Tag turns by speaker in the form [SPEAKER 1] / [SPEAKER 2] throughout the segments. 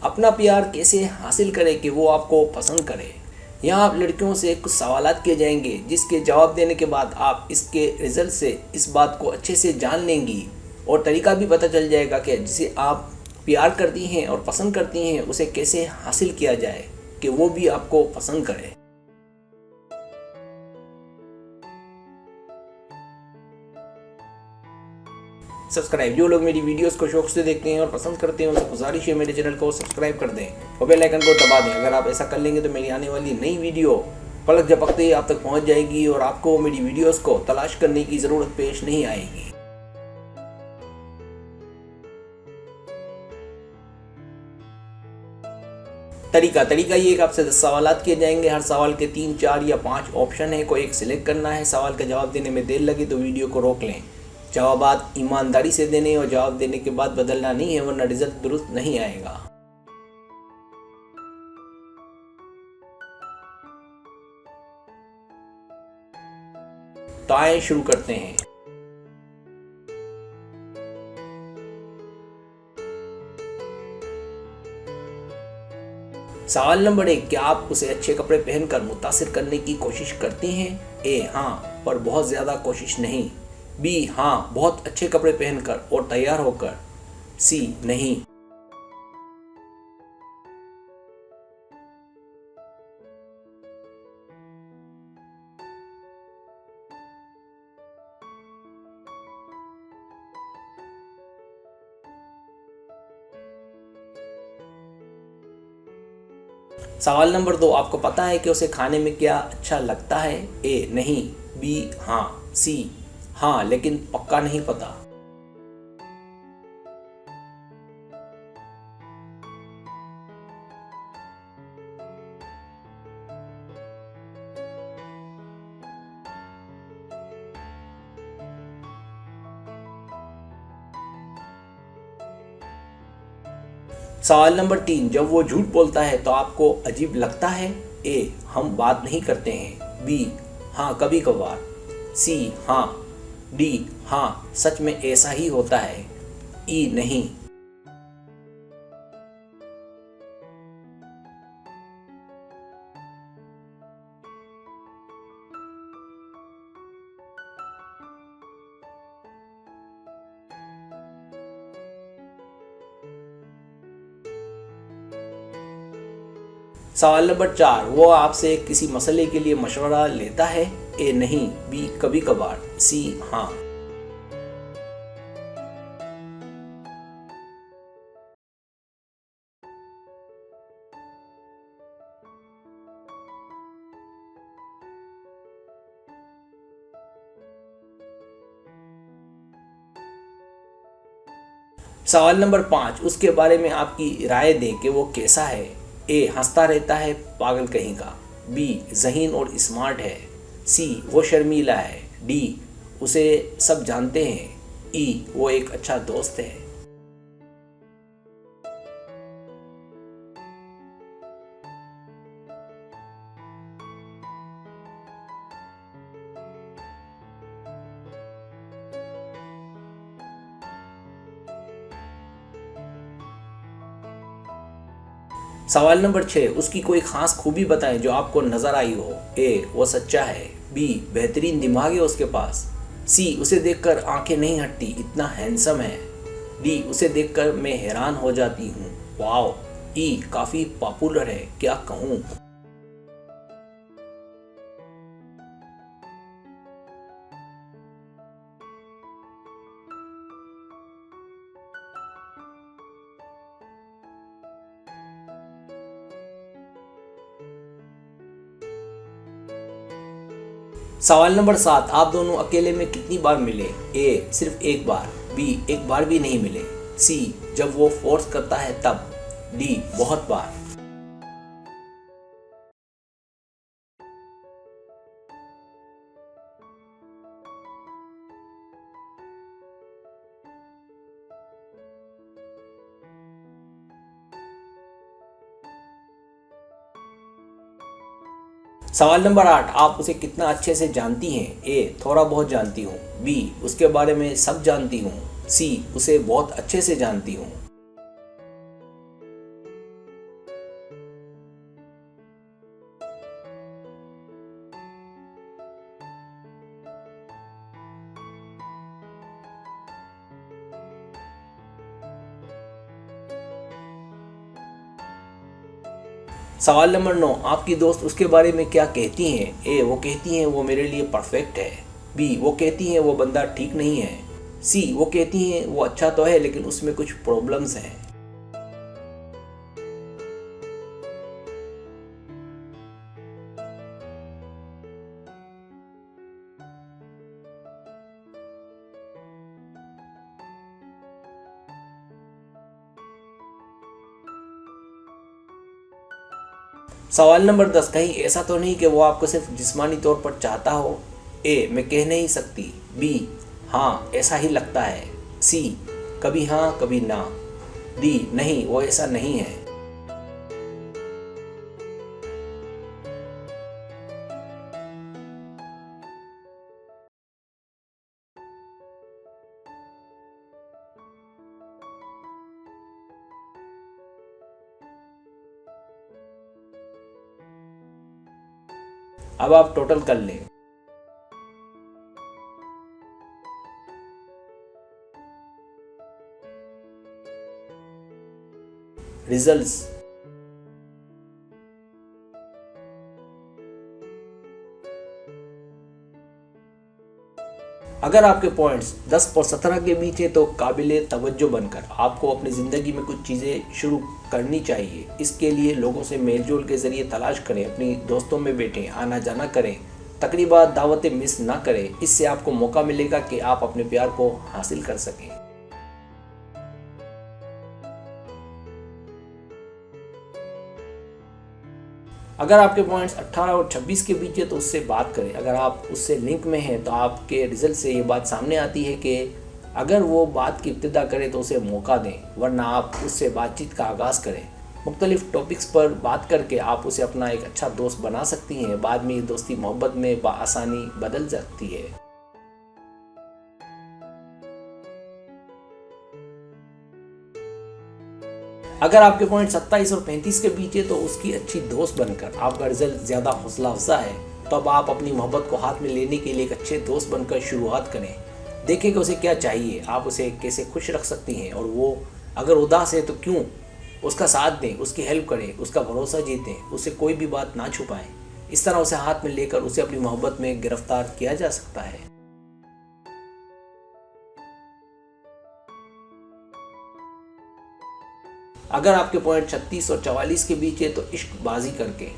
[SPEAKER 1] अपना प्यार कैसे हासिल करें कि वो आपको पसंद करे। यहाँ आप लड़कियों से कुछ सवालात किए जाएंगे जिसके जवाब देने के बाद आप इसके रिजल्ट से इस बात को अच्छे से जान लेंगी और तरीका भी पता चल जाएगा कि जिसे आप प्यार करती हैं और पसंद करती हैं उसे कैसे हासिल किया जाए कि वो भी आपको पसंद करे। सब्सक्राइब, जो लोग मेरी वीडियोस को शौक से देखते हैं और पसंद करते हैं उनसे गुजारिश है मेरे चैनल को सब्सक्राइब कर दें और बेल आइकन को दबा दें। अगर आप ऐसा कर लेंगे तो मेरी आने वाली नई वीडियो पलक झपकते ही आप तक पहुंच जाएगी और आपको मेरी वीडियोस को तलाश करने की ज़रूरत पेश नहीं आएगी। तरीका ये कि आपसे 10 सवालात किए जाएंगे। हर सवाल के 3, 4 या 5 ऑप्शन है, कोई एक सिलेक्ट करना है। सवाल का जवाब देने में देर लगे तो वीडियो को रोक लें। जवाबात ईमानदारी से देने और जवाब देने के बाद बदलना नहीं है, वरना रिजल्ट दुरुस्त नहीं आएगा। तो आइए शुरू करते हैं। सवाल नंबर 1, क्या आप उसे अच्छे कपड़े पहनकर मुतासिर करने की कोशिश करती हैं? ए हाँ, पर बहुत ज़्यादा कोशिश नहीं। बी हाँ, बहुत अच्छे कपड़े पहनकर और तैयार होकर। सी नहीं। सवाल नंबर 2, आपको पता है कि उसे खाने में क्या अच्छा लगता है? ए नहीं। बी हाँ। सी हाँ, लेकिन पक्का नहीं पता। सवाल नंबर 3, जब वो झूठ बोलता है तो आपको अजीब लगता है? ए हम बात नहीं करते हैं। बी हाँ, कभी कभार। सी हाँ। डी हाँ, सच में ऐसा ही होता है। ई नहीं। सवाल नंबर 4, वो आपसे किसी मसले के लिए मशवरा लेता है? ए नहीं। बी कभी कभार। सी हाँ। सवाल नंबर 5, उसके बारे में आपकी राय दें कि वो कैसा है? ए हंसता रहता है, पागल कहीं का। बी ज़हीन और स्मार्ट है। सी वो शर्मीला है। डी उसे सब जानते हैं। ई वो एक अच्छा दोस्त है। सवाल नंबर 6, उसकी कोई खास खूबी बताएं जो आपको नजर आई हो। ए वो सच्चा है। बी बेहतरीन दिमाग है उसके पास। सी उसे देखकर आंखें नहीं हटती, इतना हैंडसम है। डी उसे देखकर मैं हैरान हो जाती हूँ, वाओ। ई काफी पॉपुलर है, क्या कहूँ। सवाल नंबर 7, आप दोनों अकेले में कितनी बार मिले? ए सिर्फ एक बार। बी एक बार भी नहीं मिले। सी जब वो फोर्स करता है तब। डी बहुत बार। सवाल नंबर 8, आप उसे कितना अच्छे से जानती हैं? ए थोड़ा बहुत जानती हूँ। बी उसके बारे में सब जानती हूँ। सी उसे बहुत अच्छे से जानती हूँ। सवाल नंबर 9, आपकी दोस्त उसके बारे में क्या कहती हैं? ए, वो कहती हैं वो मेरे लिए परफेक्ट है। बी, वो कहती हैं वो बंदा ठीक नहीं है। सी, वो कहती हैं वो अच्छा तो है लेकिन उसमें कुछ प्रॉब्लम्स हैं। सवाल नंबर 10, कहीं ऐसा तो नहीं कि वो आपको सिर्फ जिस्मानी तौर पर चाहता हो? ए, मैं कह नहीं सकती। बी, हाँ ऐसा ही लगता है। सी, कभी हाँ कभी ना। डी, नहीं वो ऐसा नहीं है। अब आप टोटल कर लें। रिजल्ट्स। अगर आपके पॉइंट्स 10 और 17 के बीच है तो काबिले तवज्जो बनकर आपको अपनी ज़िंदगी में कुछ चीज़ें शुरू करनी चाहिए। इसके लिए लोगों से मेलजोल के ज़रिए तलाश करें, अपनी दोस्तों में बैठें, आना जाना करें, तकरीबा दावतें मिस ना करें। इससे आपको मौका मिलेगा कि आप अपने प्यार को हासिल कर सकें। अगर आपके पॉइंट्स 18 और 26 के बीच है तो उससे बात करें। अगर आप उससे लिंक में हैं तो आपके रिजल्ट से ये बात सामने आती है कि अगर वो बात की इब्तिदा करे तो उसे मौका दें, वरना आप उससे बातचीत का आगाज़ करें। मुख्तलिफ टॉपिक्स पर बात करके आप उसे अपना एक अच्छा दोस्त बना सकती हैं। बाद में ये दोस्ती मोहब्बत में बआसानी बदल सकती है। अगर आपके पॉइंट 27 और 35 के बीच है तो उसकी अच्छी दोस्त बनकर आपका रिजल्ट ज़्यादा हौसला अफजा है, तो अब आप अपनी मोहब्बत को हाथ में लेने के लिए एक अच्छे दोस्त बनकर शुरुआत करें। देखें कि उसे क्या चाहिए, आप उसे कैसे खुश रख सकती हैं, और वो अगर उदास है तो क्यों, उसका साथ दें, उसकी हेल्प करें, उसका भरोसा जीतें, उससे कोई भी बात ना छुपाएं। इस तरह उसे हाथ में लेकर उसे अपनी मोहब्बत में गिरफ्तार किया जा सकता है। अगर आपके पॉइंट 36 और 44 के बीच है तो इश्कबाजी करके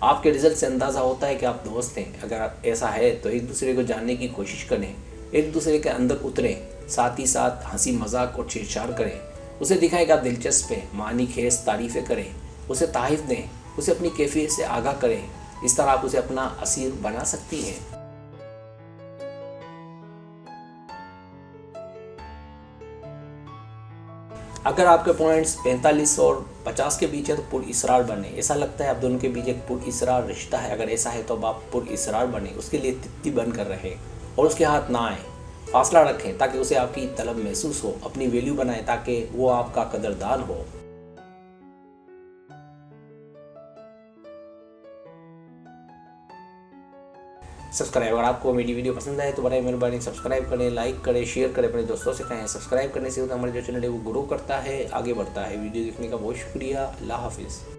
[SPEAKER 1] आपके रिजल्ट से अंदाज़ा होता है कि आप दोस्त हैं। अगर ऐसा है तो एक दूसरे को जानने की कोशिश करें, एक दूसरे के अंदर उतरें, साथ ही साथ हंसी मजाक और छेड़छाड़ करें। उसे दिखाएं कि आप दिलचस्प हैं, मानी खेस तारीफ़ें करें, उसे तारीफ दें, उसे अपनी कैफियत से आगाह करें। इस तरह आप उसे अपना असीर बना सकती हैं। अगर आपके पॉइंट्स 45 और 50 के बीच है तो पुरइसरार बने। ऐसा लगता है आप दोनों के बीच एक पुरइसरार रिश्ता है। अगर ऐसा है तो अब आप पुरइसरार बने, उसके लिए तित्ती बन कर रहें और उसके हाथ ना आए। फासला रखें ताकि उसे आपकी तलब महसूस हो। अपनी वैल्यू बनाएं ताकि वो आपका कदरदान हो। सब्सक्राइब, अगर आपको मेरी वीडियो पसंद आए तो बड़े मेहरबानी सब्सक्राइब करें, लाइक करें, शेयर करें, अपने दोस्तों से कहें। सब्सक्राइब करने से हमारे जो चैनल है वो ग्रो करता है, आगे बढ़ता है। वीडियो देखने का बहुत शुक्रिया। अल्लाह हाफिज़।